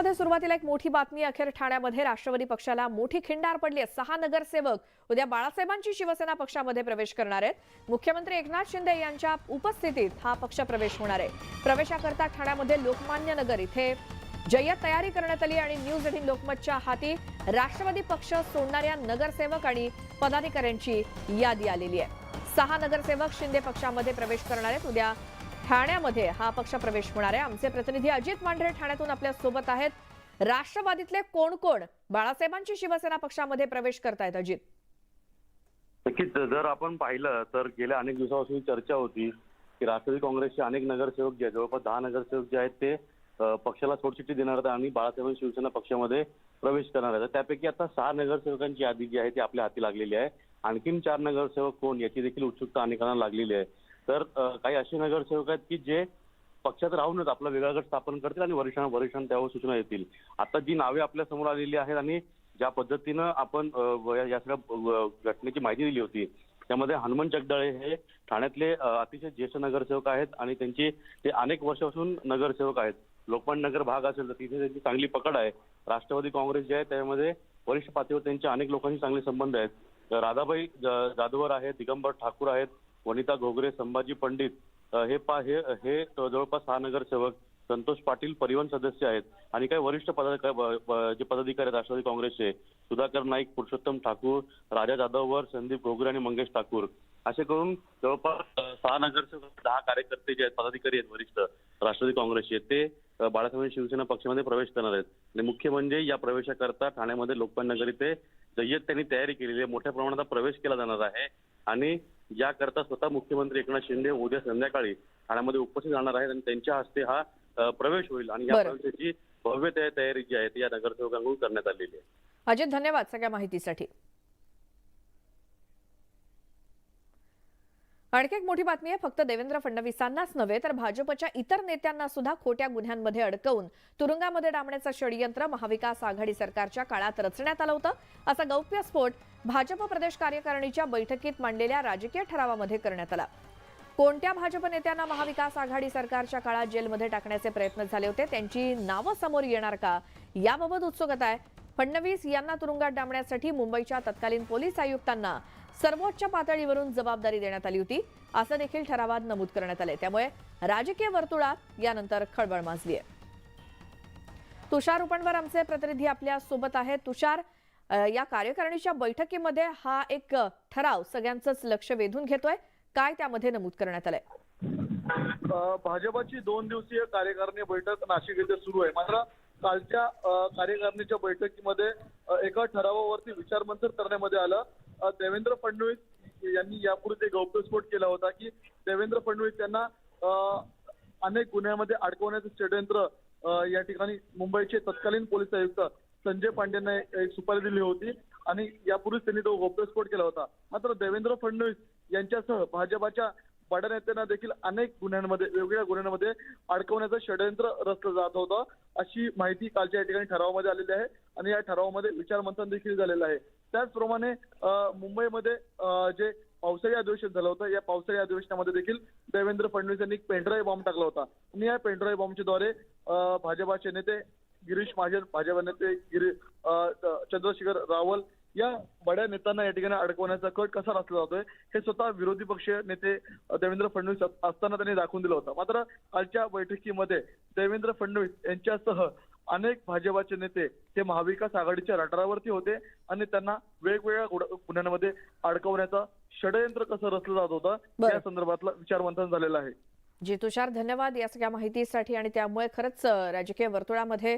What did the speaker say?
पक्षामध्ये सुरुवातीला एक मोठी बातमी, अखेर ठाण्यामध्ये राष्ट्रवादी पक्षाला मोठी खिंडार पडली आहे। 6 नगरसेवक उद्या बाळासाहेबांची शिवसेना पक्षामध्ये प्रवेश करणार आहेत। मुख्यमंत्री एकनाथ शिंदे यांच्या उपस्थितीत हा पक्ष प्रवेश होणार आहे। प्रवेशाकरता ठाण्यामध्ये लोकमान्य नगर इथे जय्यत तयारी करण्यात आली आणि न्यूज 18 लोकमतच्या हाती राष्ट्रवादी पक्ष सोडणाऱ्या नगरसेवक आणि पदाधिकाऱ्यांची यादी आलेली आहे। 6 नगरसेवक शिंदे पक्षामध्ये प्रवेश करणार आहेत। उद्या ठाण्यामध्ये हा पक्ष प्रवेश होणार आहे। आमचे प्रतिनिधी अजित मांढरे ठाण्यातून आपल्या सोबत आहेत। राष्ट्रवादीतले कोण कोण बाळासाहेबांची शिवसेना पक्षामध्ये प्रवेश करतायत अजित? नक्कीच जर आपण पाहिलं तर गेल्या अनेक दिवसापासून चर्चा होती की राष्ट्रवादी काँग्रेसचे अनेक नगरसेवक जे आहेत, जवळपास 10 नगरसेवक जे आहेत ते पक्षाला सोडचिठ्ठी देणार आहेत आणि बाळासाहेबांची शिवसेना पक्षामध्ये प्रवेश करणार आहेत। त्यापैकी आता 6 नगरसेवकांची यादी जी आहे ती आपल्या हाती लागलेली आहे। आणखीन 4 नगरसेवक कोण याची देखील उत्सुकता अनेकांना लागलेली आहे। तर काही असे नगरसेवक आहेत की जे पक्षात राहूनच आपला वेगळा गट स्थापन करतील आणि वरिष्ठांना त्यावर सूचना येतील। आता जी नावे आपल्या समोर आलेली आहेत आणि ज्या पद्धतीनं आपण या सगळ्या घटनेची माहिती दिली होती त्यामध्ये हनुमंत जगदाळे हे ठाण्यातले अतिशय ज्येष्ठ नगरसेवक आहेत आणि ते अनेक वर्षापासून नगरसेवक आहेत। लोकमान्य नगर भाग असेल तर तिथे त्यांची चांगली पकड आहे। राष्ट्रवादी काँग्रेस जे आहे त्यामध्ये वरिष्ठ पातळीवर त्यांचे अनेक लोकांशी चांगले संबंध आहेत। राधाबाई जाधवर आहेत, दिगंबर ठाकूर आहेत, वनिता घोगरे, संभाजी पंडित हे जवळपास 6 नगरसेवक, संतोष पाटील परिवहन सदस्य आहेत आणि काही वरिष्ठ पदाधिकारी आहेत राष्ट्रवादी काँग्रेसचे, सुधाकर नाईक, पुरुषोत्तम ठाकूर, राजा जाधववर, संदीप घोगरे आणि मंगेश ठाकूर असे करून जवळपास 6 नगरसेवक, 10 कार्यकर्ते जे आहेत, पदाधिकारी आहेत वरिष्ठ राष्ट्रवादी काँग्रेसचे, ते बाळासाहेब शिवसेना पक्षामध्ये प्रवेश करणार आहेत। आणि मुख्य म्हणजे या प्रवेशाकरता ठाण्यामध्ये लोकमान्य नगर इथे जय्यत त्यांनी तयारी केलेली आहे। मोठ्या प्रमाणात प्रवेश केला जाणार आहे आणि याकरता स्वतः मुख्यमंत्री एकनाथ शिंदे उद्या संध्याकाळी ठाण्यामध्ये उपस्थित राहणार आहेत आणि त्यांच्या हस्ते हा प्रवेश होईल आणि या प्रवेशाची भव्य तयारी जी आहे ती या नगरसेवकांकडून करण्यात आलेली आहे। अजित, धन्यवाद सगळ्या माहितीसाठी। आणखी एक मोठी बातमी आहे। फक्त देवेंद्र फडणवीसांनाच नव्हे तर भाजपच्या इतर नेत्यांना सुद्धा खोट्या गुन्ह्यांमध्ये अडकवून तुरुंगामध्ये डांबण्याचं षडयंत्र महाविकास आघाडी सरकारच्या काळात रचण्यात आलं होतं, असा गौप्यस्फोट भाजप प्रदेश कार्यकारिणीच्या बैठकीत मांडलेल्या राजकीय ठरावामध्ये करण्यात आला। कोणत्या भाजप नेत्यांना महाविकास आघाडी सरकारच्या काळात जेलमध्ये टाकण्याचे प्रयत्न झाले होते, त्यांची नावं समोर येणार का याबाबत उत्सुकता आहे। फडणवीस यांना तुरुंगात डांबण्यासाठी मुंबईच्या तत्कालीन पोलीस आयुक्तांना सर्वोच्च पातळीवरून जबाबदारी देण्यात आली होती, असं देखील ठरावात नमूद करण्यात आले। त्यामुळे राजकीय वर्तुळात यानंतर खळबळ माजली आहे। तुषार उपणवर आमचे प्रतिनिधी आपल्या सोबत आहेत। तुषार, या कार्यकारिणीच्या बैठकीमध्ये हा एक ठराव सगळ्यांचंच लक्ष वेधून घेतोय, काय त्यामध्ये नमूद करण्यात आलंय? भाजपची 2 दिवसीय कार्यकारिणी बैठक नाशिक येथे सुरू आहे। मात्र कालच्या कार्यकारिणीच्या बैठकीमध्ये एका ठरावावरती विचारमंथन करण्यामध्ये आलं। देवेंद्र फडणवीस यांनी यापूर्वी गौप्यस्फोट केला होता की देवेंद्र फडणवीस यांना अनेक गुन्ह्यामध्ये अडकवण्याचं षडयंत्र या ठिकाणी मुंबईचे तत्कालीन पोलीस आयुक्त संजय पांडेंना एक सुपारी दिली होती आणि यापूर्वीच त्यांनी तो गौप्यस्फोट केला होता। मात्र देवेंद्र फडणवीस यांच्यासह भाजपच्या बड्या नेत्यांना देखील अनेक गुन्ह्यांमध्ये, वेगवेगळ्या गुन्ह्यांमध्ये अडकवण्याचं षडयंत्र रचलं जात होतं, अशी माहिती कालच्या या ठिकाणी ठरावामध्ये आलेली आहे आणि या ठरावामध्ये विचारमंथन देखील झालेलं आहे। त्याचप्रमाणे मुंबईमध्ये जे पावसाळी अधिवेशन झालं होतं, या पावसाळी अधिवेशनामध्ये देखील देवेंद्र फडणवीस यांनी एक पेनड्राईव्ह बॉम्ब टाकला होता आणि या पेनड्राईव्ह बॉम्बच्या द्वारे भाजपाचे नेते गिरीश महाजन, भाजपा नेते चंद्रशेखर रावल या बड्या नेत्यांना या ठिकाणी अडकवण्याचा कट कसा रचला जातोय हे स्वतः विरोधी पक्षीय नेते देवेंद्र फडणवीस असताना त्यांनी दाखवून दिलं होतं। मात्र कालच्या बैठकीमध्ये देवेंद्र फडणवीस यांच्यासह अनेक भाजपाचे नेते हे महाविकास आघाडीच्या रडारवरती होते आणि त्यांना वेगवेगळ्या गुन्ह्यांमध्ये अडकवण्याचा षडयंत्र कसं रचलं जात होतं या संदर्भातलं विचारमंथन झालेलं आहे। जी तुषार, धन्यवाद या सगळ्या माहितीसाठी। आणि त्यामुळे खरंच राजकीय वर्तुळामध्ये